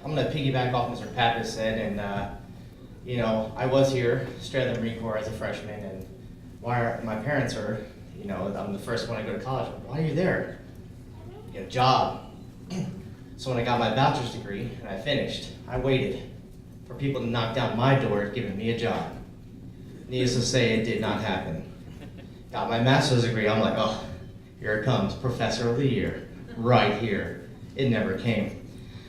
I'm going to piggyback off Mr. Pappas said, and you know, I was here straight out of the Marine Corps as a freshman, and my parents are, you know, I'm the first one to go to college. Why are you there? You get a job. So when I got my bachelor's degree and I finished, I waited for people to knock down my door giving me a job. Needless to say, it did not happen. Got my master's degree, I'm like, oh, here it comes, Professor of the Year, right here. It never came.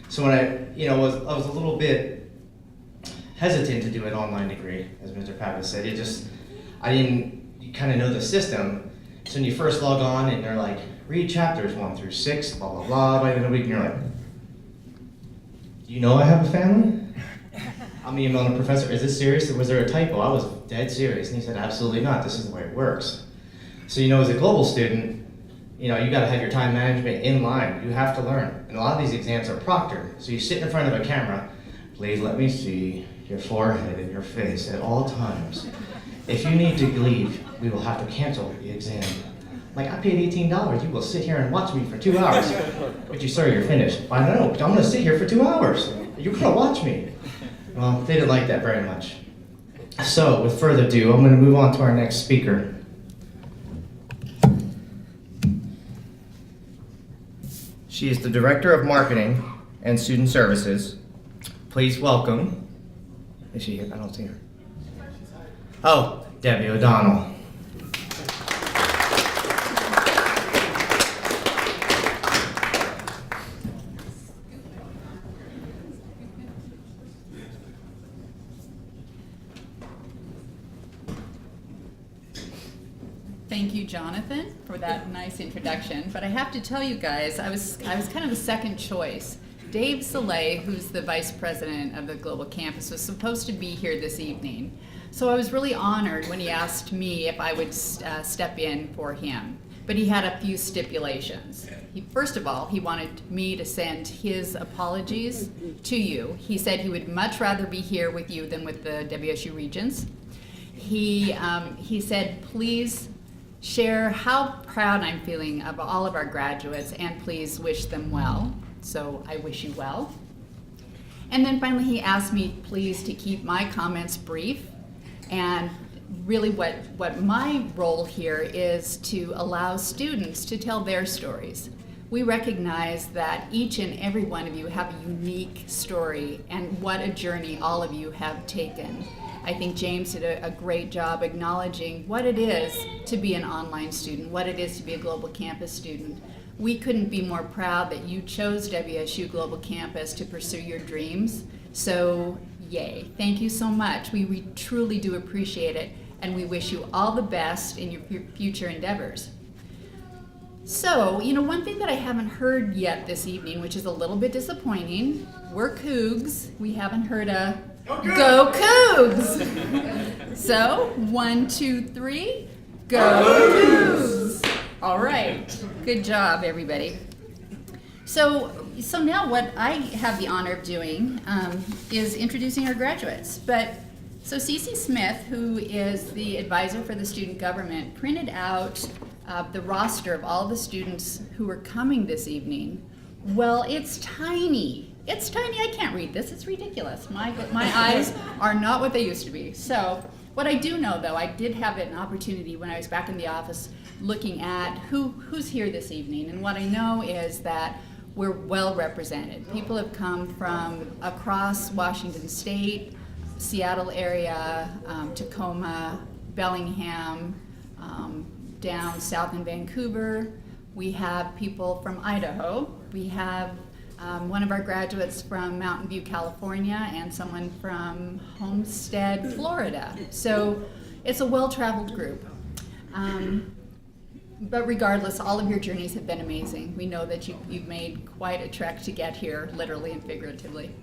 So when I was a little bit hesitant to do an online degree, as Mr. Pappas said. You kind of know the system. So when you first log on and they're like, read chapters 1 through 6, blah, blah, blah, by the end of the week, and you're like, do you know I have a family? I'm emailing the professor, is this serious? Was there a typo? I was dead serious. And he said, absolutely not. This is the way it works. So, you know, as a global student, you know, you got to have your time management in line. You have to learn. And a lot of these exams are proctored. So you sit in front of a camera, please let me see your forehead and your face at all times. If you need to leave, we will have to cancel the exam. Like, I paid $18. You will sit here and watch me for 2 hours. But you, sir, you're finished. I know, but I'm going to sit here for 2 hours. You're going to watch me. Well, they didn't like that very much. So, with further ado, I'm going to move on to our next speaker. She is the Director of Marketing and Student Services. Please welcome. Is she here? I don't see her. Oh, Debbie O'Donnell. Thank you, Jonathan, for that nice introduction. But I have to tell you guys, I was kind of a second choice. Dave Soleil, who's the vice president of the Global Campus, was supposed to be here this evening. So I was really honored when he asked me if I would step in for him. But he had a few stipulations. First of all, he wanted me to send his apologies to you. He said he would much rather be here with you than with the WSU Regents. He said, please share how proud I'm feeling of all of our graduates, and please wish them well. So I wish you well. And then finally he asked me please to keep my comments brief, and really what my role here is to allow students to tell their stories. We recognize that each and every one of you have a unique story, and what a journey all of you have taken. I think James did a great job acknowledging what it is to be an online student, what it is to be a Global Campus student. We couldn't be more proud that you chose WSU Global Campus to pursue your dreams. So, yay. Thank you so much. We truly do appreciate it, and we wish you all the best in your future endeavors. So, you know, one thing that I haven't heard yet this evening, which is a little bit disappointing, we're Cougs. We haven't heard a Go Cougs! So, 1, 2, 3, Go Cougs! All right, good job, everybody. So now what I have the honor of doing is introducing our graduates. So Cece Smith, who is the advisor for the student government, printed out the roster of all the students who are coming this evening. Well, it's tiny. It's tiny. I can't read this. It's ridiculous. My eyes are not what they used to be. So what I do know, though, I did have an opportunity when I was back in the office looking at who's here this evening. And what I know is that we're well represented. People have come from across Washington State, Seattle area, Tacoma, Bellingham, down south in Vancouver. We have people from Idaho. We have one of our graduates from Mountain View, California, and someone from Homestead, Florida. So it's a well-traveled group. But regardless, all of your journeys have been amazing. We know that you've made quite a trek to get here, literally and figuratively.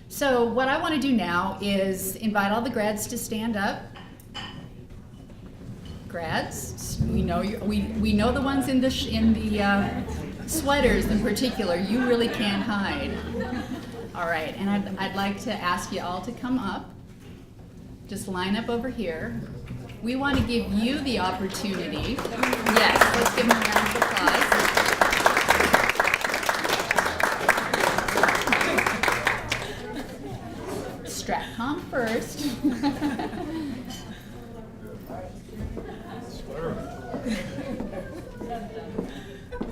So what I want to do now is invite all the grads to stand up. Grads, we know we know the ones in the sweaters in particular. You really can't hide. All right, and I'd like to ask you all to come up. Just line up over here. We want to give you the opportunity. Yes, let's give them a round of applause. Tom first.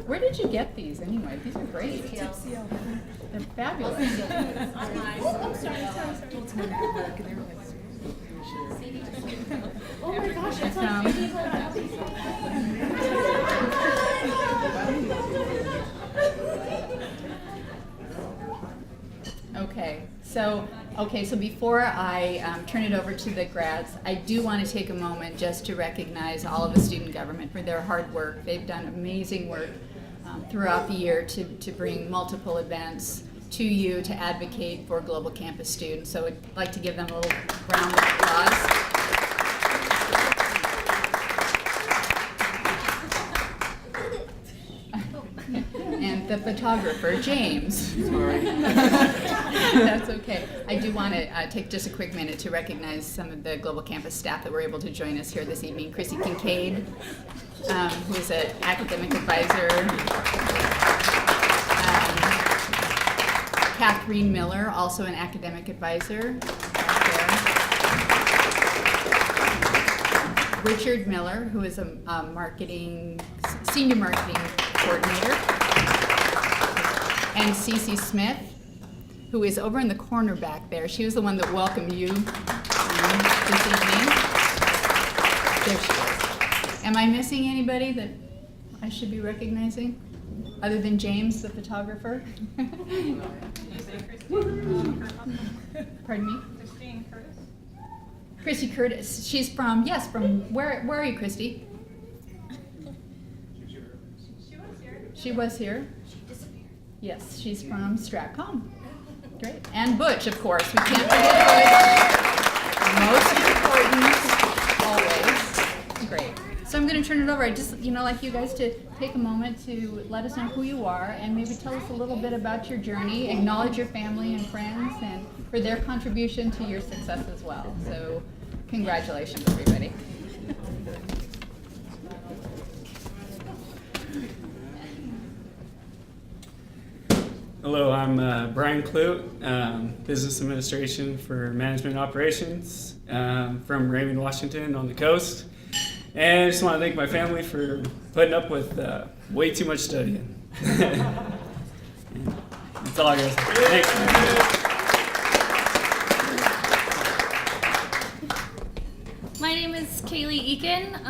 Where did you get these anyway? These are great. They're fabulous. Oh my gosh, it's Okay, so before I turn it over to the grads, I do want to take a moment just to recognize all of the student government for their hard work. They've done amazing work throughout the year to bring multiple events to you to advocate for Global Campus students. So I'd like to give them a little round of applause. And the photographer, James. Sorry. That's okay. I do want to take just a quick minute to recognize some of the Global Campus staff that were able to join us here this evening. Chrissy Kincaid, who is an academic advisor. Catherine Miller, also an academic advisor. Richard Miller, who is a senior marketing coordinator. And Cece Smith, who is over in the corner back there. She was the one that welcomed you this evening. There she is. Am I missing anybody that I should be recognizing? Other than James, the photographer? Pardon me? Christy Curtis. She's from, where are you, Christy? She was here. Yes, she's from Stratcom. Great. And Butch, of course. We can't forget Butch. Most important, always. Great. So I'm going to turn it over. I just, like you guys to take a moment to let us know who you are and maybe tell us a little bit about your journey, acknowledge your family and friends, and for their contribution to your success as well. So congratulations, everybody. Hello, I'm Brian Clute, Business Administration for Management Operations from Raymond, Washington on the coast. And I just want to thank my family for putting up with way too much studying. That's all I got to say. Thanks. My name is Kaylee Eakin.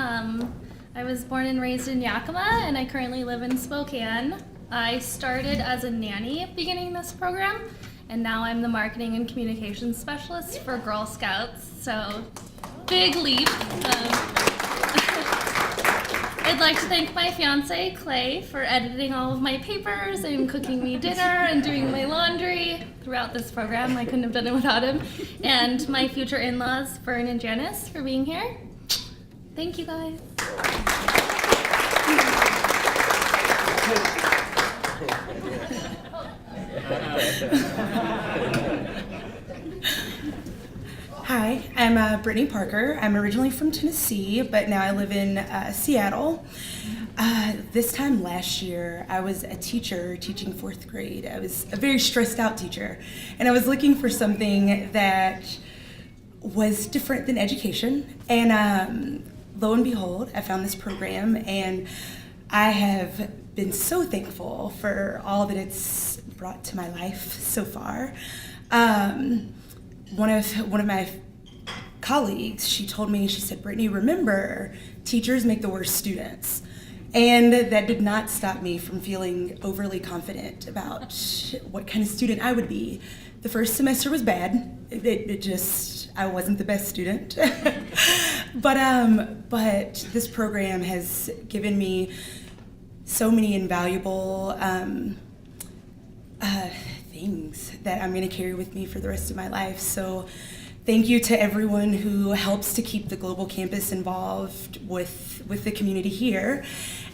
I was born and raised in Yakima, and I currently live in Spokane. I started as a nanny beginning this program, and now I'm the marketing and communications specialist for Girl Scouts, so big leap. I'd like to thank my fiance, Clay, for editing all of my papers and cooking me dinner and doing my laundry throughout this program. I couldn't have done it without him. And my future in-laws, Fern and Janice, for being here. Thank you, guys. Hi, I'm Brittany Parker. I'm originally from Tennessee, but now I live in Seattle. This time last year, I was a teacher teaching 4th grade. I was a very stressed out teacher, and I was looking for something that was different than education. And lo and behold, I found this program, and I have been so thankful for all that it's brought to my life so far. One of my colleagues, she said, Brittany, remember, teachers make the worst students. And that did not stop me from feeling overly confident about what kind of student I would be. The first semester was bad. I wasn't the best student. But this program has given me so many invaluable things that I'm going to carry with me for the rest of my life. So thank you to everyone who helps to keep the Global Campus involved with the community here.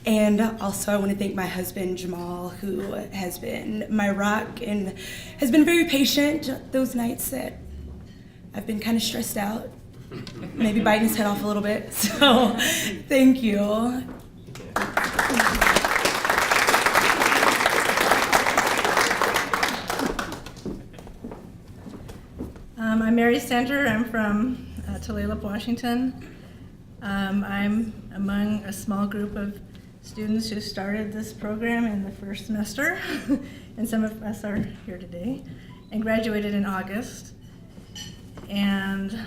And also I want to thank my husband, Jamal, who has been my rock and has been very patient those nights that I've been kind of stressed out, maybe biting his head off a little bit. So thank you. I'm Mary Center. I'm from Tulalip, Washington. I'm among a small group of students who started this program in the first semester, and some of us are here today, and graduated in August. And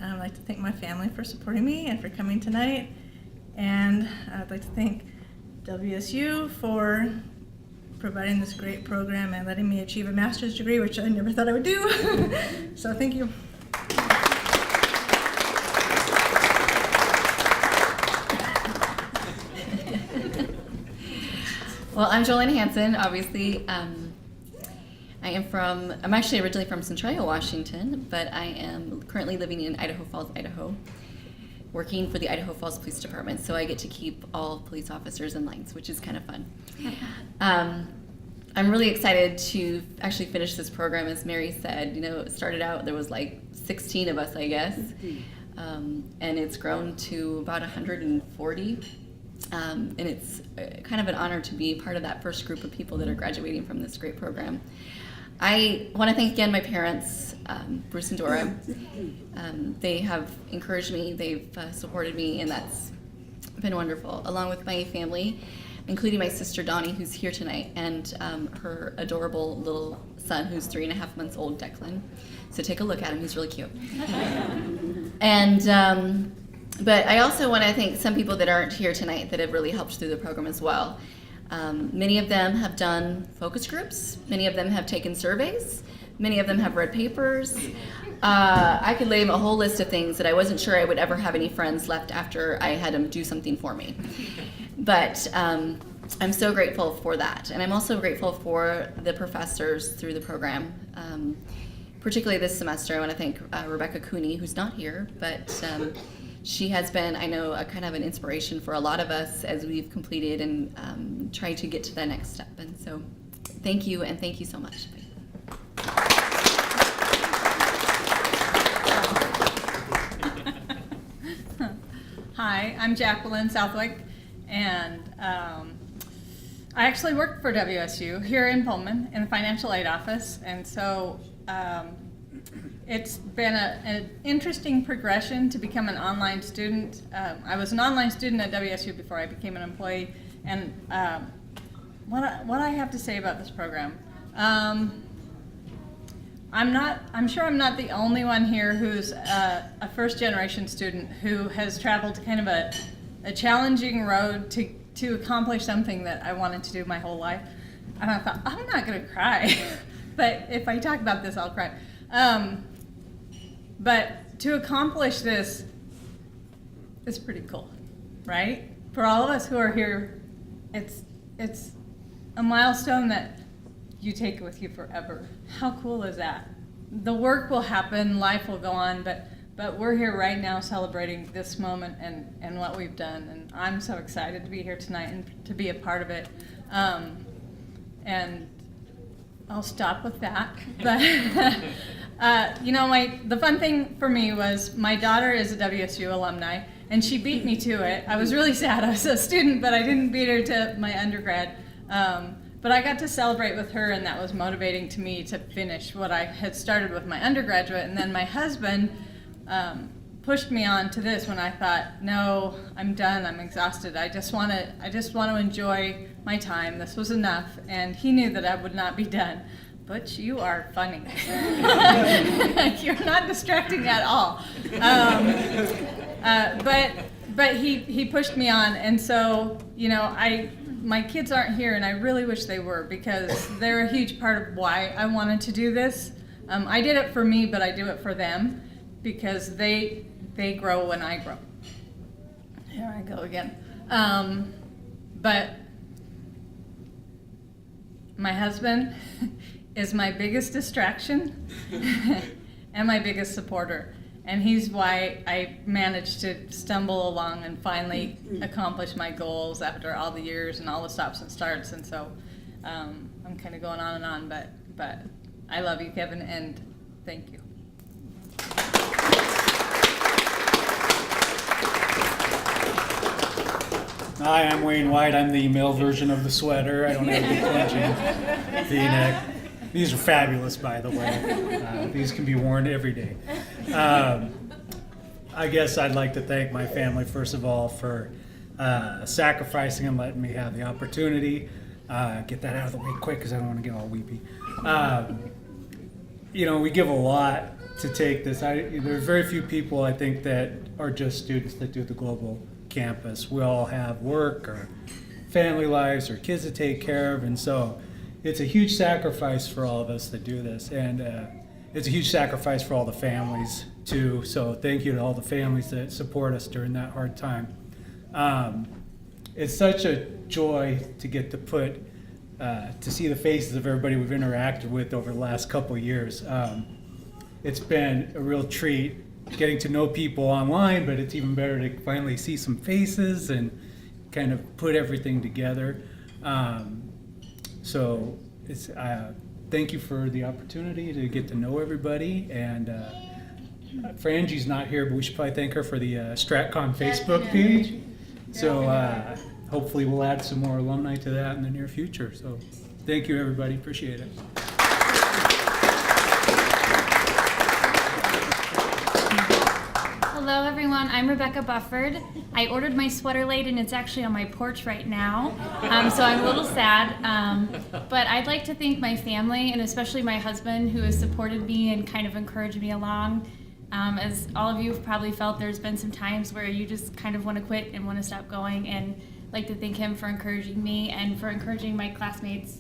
I'd like to thank my family for supporting me and for coming tonight. And I'd like to thank WSU for providing this great program and letting me achieve a master's degree, which I never thought I would do. So thank you. Well, I'm Jolene Hansen, obviously. I'm actually originally from Centralia, Washington, but I am currently living in Idaho Falls, Idaho, working for the Idaho Falls Police Department, so I get to keep all police officers in lines, which is kind of fun. I'm really excited to actually finish this program. As Mary said, it started out, there was like 16 of us, I guess, and it's grown to about 140. And it's kind of an honor to be part of that first group of people that are graduating from this great program. I want to thank again my parents, Bruce and Dora. They have encouraged me, they've supported me, and that's been wonderful, along with my family, including my sister Donnie, who's here tonight, and her adorable little son, who's 3.5 months old, Declan. So take a look at him, he's really cute. And but I also want to thank some people that aren't here tonight that have really helped through the program as well. Many of them have done focus groups. Many of them have taken surveys. Many of them have read papers. I could name a whole list of things that I wasn't sure I would ever have any friends left after I had them do something for me. But I'm so grateful for that. And I'm also grateful for the professors through the program. Particularly this semester, I want to thank Rebecca Cooney, who's not here, but she has been, I know, a kind of an inspiration for a lot of us as we've completed and tried to get to the next step. And so thank you, and thank you so much. Hi, I'm Jacqueline Southwick, and I actually work for WSU here in Pullman in the financial aid office, and so it's been an interesting progression to become an online student. I was an online student at WSU before I became an employee, and what I have to say about this program, I'm sure I'm not the only one here who's a first-generation student who has traveled kind of a challenging road to accomplish something that I wanted to do my whole life. And I thought, I'm not going to cry, but if I talk about this, I'll cry. But to accomplish this is pretty cool, right? For all of us who are here, it's a milestone that you take with you forever. How cool is that? The work will happen, life will go on, but we're here right now celebrating this moment and what we've done. And I'm so excited to be here tonight and to be a part of it. And I'll stop with that. But the fun thing for me was my daughter is a WSU alumni, and she beat me to it. I was really sad. I was a student, but I didn't beat her to my undergrad. But I got to celebrate with her, and that was motivating to me to finish what I had started with my undergraduate. And then my husband pushed me on to this when I thought, no, I'm done. I'm exhausted. I just want to enjoy my time. This was enough. And he knew that I would not be done. But you are funny. You're not distracting at all. But he pushed me on, and so my kids aren't here, and I really wish they were, because they're a huge part of why I wanted to do this. I did it for me, but I do it for them because they grow when I grow. Here I go again. But my husband is my biggest distraction and my biggest supporter. And he's why I managed to stumble along and finally accomplish my goals after all the years and all the stops and starts. And so I'm kind of going on and on, but I love you, Kevin, and thank you. Hi, I'm Wayne White. I'm the male version of the sweater. I don't have the clutching V-neck. These are fabulous, by the way. These can be worn every day. I guess I'd like to thank my family, first of all, for sacrificing and letting me have the opportunity. Get that out of the way quick because I don't want to get all weepy. We give a lot to take this. There's very few people, I think, that are just students that do the global campus. We all have work or family lives or kids to take care of, and so it's a huge sacrifice for all of us that do this, and it's a huge sacrifice for all the families too. So thank you to all the families that support us during that hard time. It's such a joy to get to to see the faces of everybody we've interacted with over the last couple of years. It's been a real treat getting to know people online, but it's even better to finally see some faces and kind of put everything together. So it's thank you for the opportunity to get to know everybody. And Frangie's not here, but we should probably thank her for the StratCom Facebook page. So hopefully we'll add some more alumni to that in the near future. So thank you, everybody. Appreciate it. Hello everyone, I'm Rebecca Bufford. I ordered my sweater late and it's actually on my porch right now, so I'm a little sad. But I'd like to thank my family and especially my husband who has supported me and kind of encouraged me along. As all of you have probably felt, there's been some times where you just kind of want to quit and want to stop going, and I'd like to thank him for encouraging me and for encouraging my classmates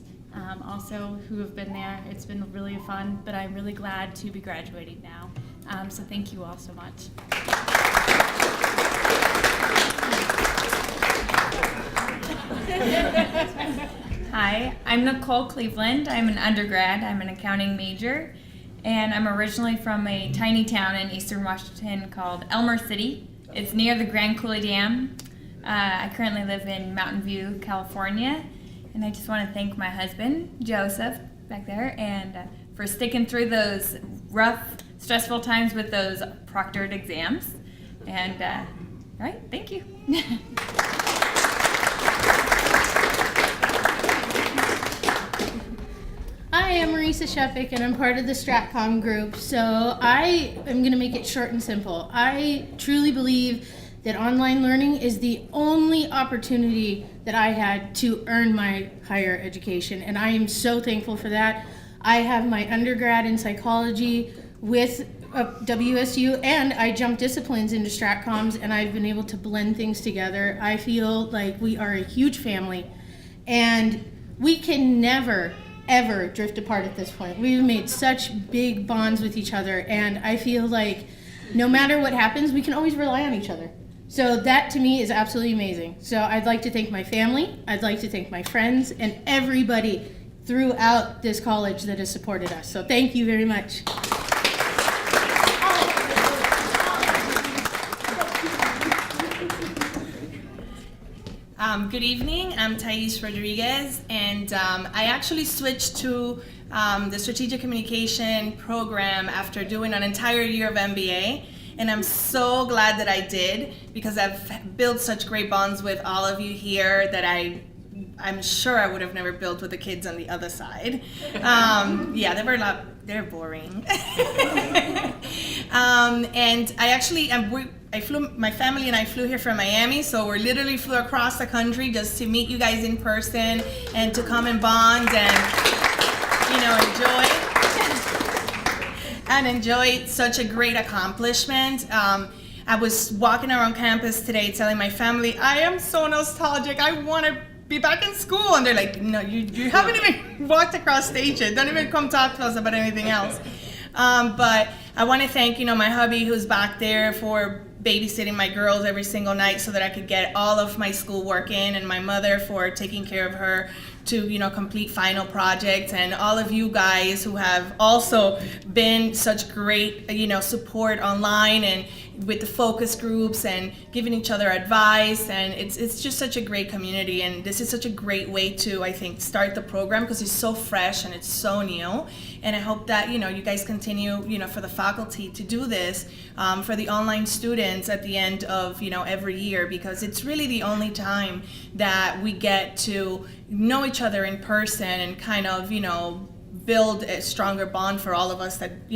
also who have been there. It's been really fun, but I'm really glad to be graduating now. So thank you all so much. Hi, I'm Nicole Cleveland. I'm an undergrad. I'm an accounting major, and I'm originally from a tiny town in eastern Washington called Elmer City. It's near the Grand Coulee Dam. I currently live in Mountain View, California, and I just want to thank my husband, Joseph, back there, and for sticking through those rough, stressful times with those proctored exams. And, all right, thank you. Hi, I'm Marisa Sheffick, and I'm part of the StratCom group. So I am going to make it short and simple. I truly believe that online learning is the only opportunity that I had to earn my higher education, and I am so thankful for that. I have my undergrad in psychology with WSU, and I jumped disciplines into StratComs, and I've been able to blend things together. I feel like we are a huge family, and we can never, ever drift apart at this point. We've made such big bonds with each other, and I feel like no matter what happens, we can always rely on each other. So that to me is absolutely amazing. So I'd like to thank my family, I'd like to thank my friends, and everybody throughout this college that has supported us. So thank you very much. Good evening, I'm Thais Rodriguez, and I actually switched to the Strategic Communication program after doing an entire year of MBA, and I'm so glad that I did, because I've built such great bonds with all of you here that I'm sure I would have never built with the kids on the other side. Yeah, they're boring. And I flew, my family and I flew here from Miami, so we literally flew across the country just to meet you guys in person and to come and bond and, enjoy such a great accomplishment. I was walking around campus today telling my family, I am so nostalgic, I want to be back in school. And they're like, no, you haven't even walked across stage yet. Don't even come talk to us about anything else. But I want to thank, my hubby who's back there for babysitting my girls every single night so that I could get all of my schoolwork in, and my mother for taking care of her to, complete final projects, and all of you guys who have also been such great, support online and with the focus groups and giving each other advice. And it's just such a great community, and this is such a great way to, I think, start the program because it's so fresh and it's so new. And I hope that, you guys continue, for the faculty to do this for the online students at the end of, every year, because it's really the only time that we get to know each other in person and kind of, build a stronger bond for all of us that,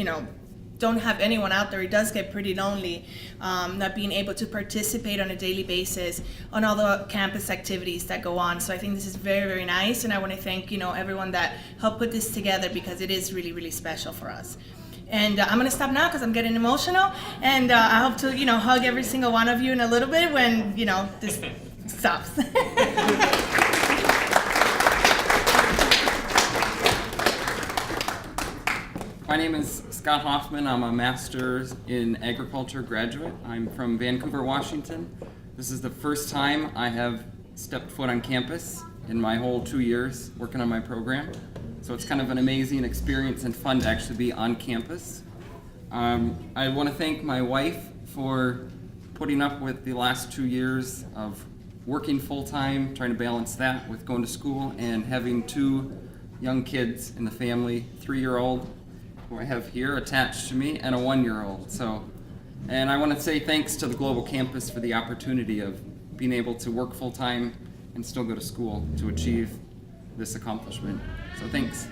don't have anyone out there. It does get pretty lonely, not being able to participate on a daily basis on all the campus activities that go on. So I think this is very, very nice, and I want to thank everyone that helped put this together, because it is really, really special for us. And I'm gonna stop now because I'm getting emotional, and I hope to hug every single one of you in a little bit when this stops. My name is Scott Hoffman. I'm a master's in agriculture graduate. I'm from Vancouver, Washington. This is the first time I have stepped foot on campus in my whole 2 years working on my program. So it's kind of an amazing experience and fun to actually be on campus. I want to thank my wife for putting up with the last 2 years of working full-time, trying to balance that with going to school and having 2 young kids in the family, 3-year-old who I have here attached to me, and a 1-year-old. And I want to say thanks to the Global Campus for the opportunity of being able to work full-time and still go to school to achieve this accomplishment. So thanks.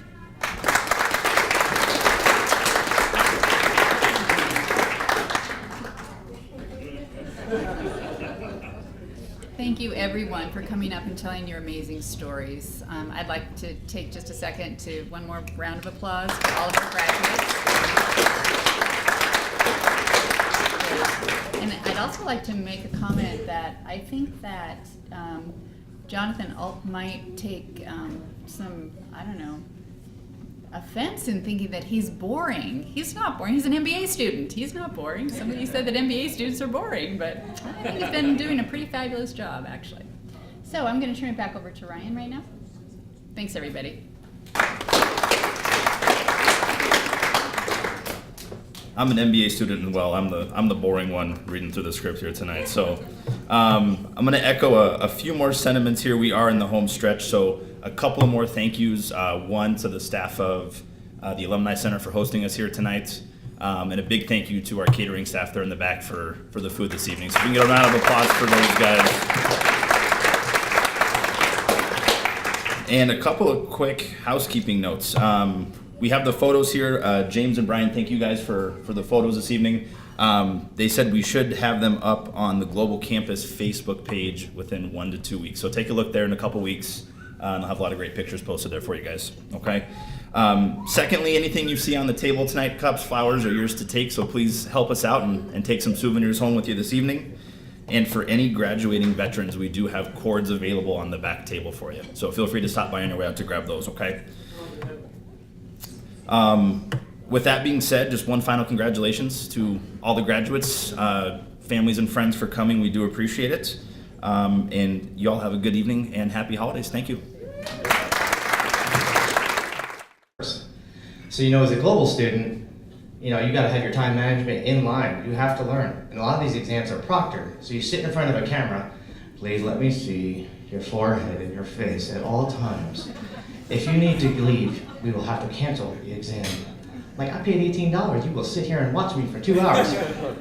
Thank you, everyone, for coming up and telling your amazing stories. I'd like to take just a second to one more round of applause for all of our graduates. And I'd also like to make a comment that I think that Jonathan might take some, offense in thinking that he's boring. He's not boring. He's an MBA student. He's not boring. Somebody said that MBA students are boring, but I think he's been doing a pretty fabulous job, actually. So I'm going to turn it back over to Ryan right now. Thanks, everybody. I'm an MBA student as well. I'm the boring one reading through the script here tonight. So I'm going to echo a few more sentiments here. We are in the home stretch, so a couple of more thank yous. One to the staff of the Alumni Center for hosting us here tonight, and a big thank you to our catering staff there in the back for the food this evening. So we can get a round of applause for those guys. And a couple of quick housekeeping notes. We have the photos here. James and Brian, thank you guys for the photos this evening. They said we should have them up on the Global Campus Facebook page within 1 to 2 weeks. So take a look there in a couple weeks. And I'll have a lot of great pictures posted there for you guys. Okay. Secondly, anything you see on the table tonight, cups, flowers, are yours to take. So please help us out and take some souvenirs home with you this evening. And for any graduating veterans, we do have cords available on the back table for you. So feel free to stop by on your way out to grab those. Okay. With that being said, just one final congratulations to all the graduates, families and friends for coming. We do appreciate it. And you all have a good evening and happy holidays. Thank you. So, as a global student, you got to have your time management in line. You have to learn. And a lot of these exams are proctored. So you sit in front of a camera. Please let me see your forehead and your face at all times. If you need to leave, we will have to cancel the exam. Like, I paid $18. You will sit here and watch me for 2 hours.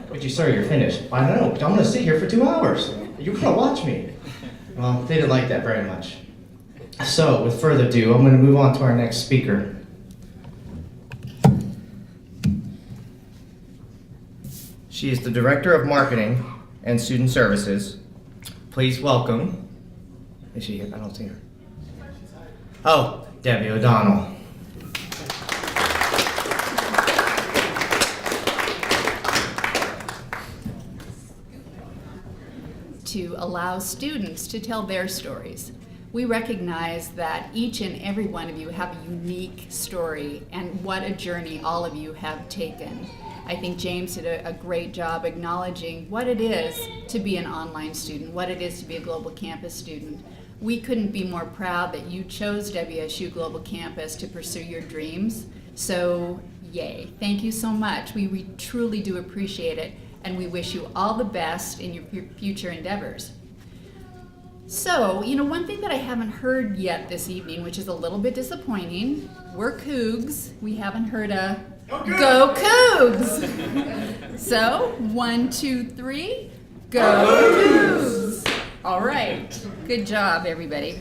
But you're finished. I don't know, but I'm going to sit here for 2 hours. You're going to watch me. Well, they didn't like that very much. So, with further ado, I'm going to move on to our next speaker. She is the Director of Marketing and Student Services. Please welcome. Is she here? I don't see her. Oh, Debbie O'Donnell. To allow students to tell their stories. We recognize that each and every one of you have a unique story, and what a journey all of you have taken. I think James did a great job acknowledging what it is to be an online student, what it is to be a Global Campus student. We couldn't be more proud that you chose WSU Global Campus to pursue your dreams. So, yay. Thank you so much. We truly do appreciate it, and we wish you all the best in your future endeavors. So, one thing that I haven't heard yet this evening, which is a little bit disappointing, we're Cougs. We haven't heard a Go Cougs! So, 1, 2, 3, Go Cougs! All right, good job, everybody.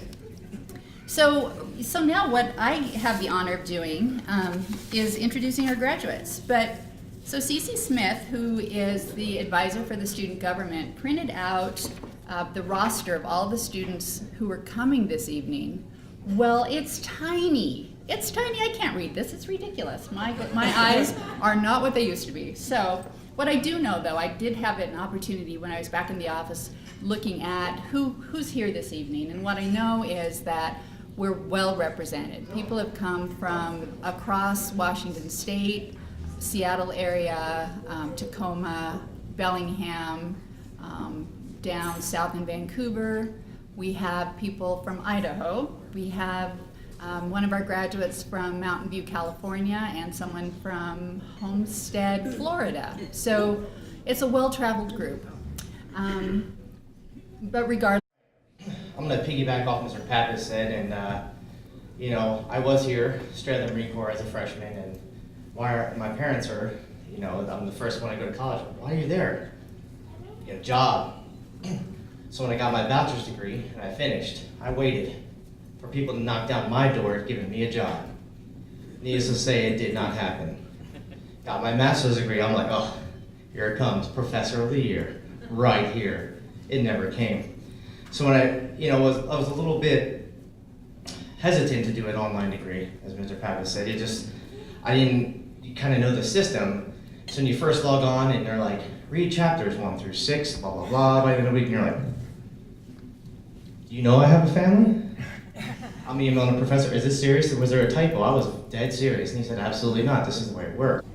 So, so now what I have the honor of doing is introducing our graduates. So Cece Smith, who is the advisor for the student government, printed out the roster of all the students who are coming this evening. Well, it's tiny. It's tiny. I can't read this. It's ridiculous. My eyes are not what they used to be. So what I do know, though, I did have an opportunity when I was back in the office looking at who's here this evening. And what I know is that we're well represented. People have come from across Washington State, Seattle area, Tacoma, Bellingham, down south in Vancouver. We have people from Idaho. We have one of our graduates from Mountain View, California, and someone from Homestead, Florida. So it's a well-traveled group. But regardless, I'm going to piggyback off Mr. Pappas said, and I was here straight out of the Marine Corps as a freshman, and my parents are, I'm the first one to go to college. Why are you there? You get a job. So when I got my bachelor's degree and I finished, I waited for people to knock down my door giving me a job. Needless to say, it did not happen. Got my master's degree, I'm like, oh, here it comes, Professor of the Year, right here. It never came. So when I was a little bit hesitant to do an online degree, as Mr. Pappas said. You kind of know the system. So when you first log on and they're like, read chapters 1 through 6, blah, blah, blah, by the end of the week, and you're like, do you know I have a family? I'm emailing the professor, is this serious? Was there a typo? I was dead serious. And he said, absolutely not. This is the way it works.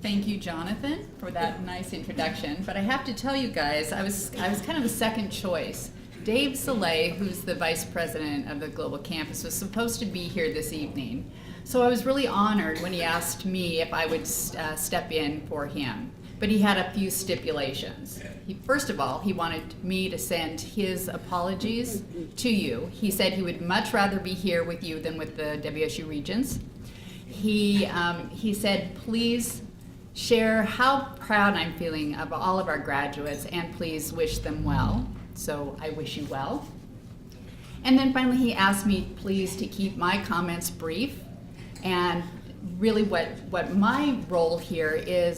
thank you, Jonathan, for that nice introduction. But I have to tell you guys, I was kind of a second choice. Dave Soleil, who's the vice president of the Global Campus, was supposed to be here this evening. So I was really honored when he asked me if I would step in for him. But he had a few stipulations. First of all, he wanted me to send his apologies to you. He said he would much rather be here with you than with the WSU Regents. He said, please share how proud I'm feeling of all of our graduates, and please wish them well. So I wish you well. And then finally he asked me please to keep my comments brief, and really what my role here is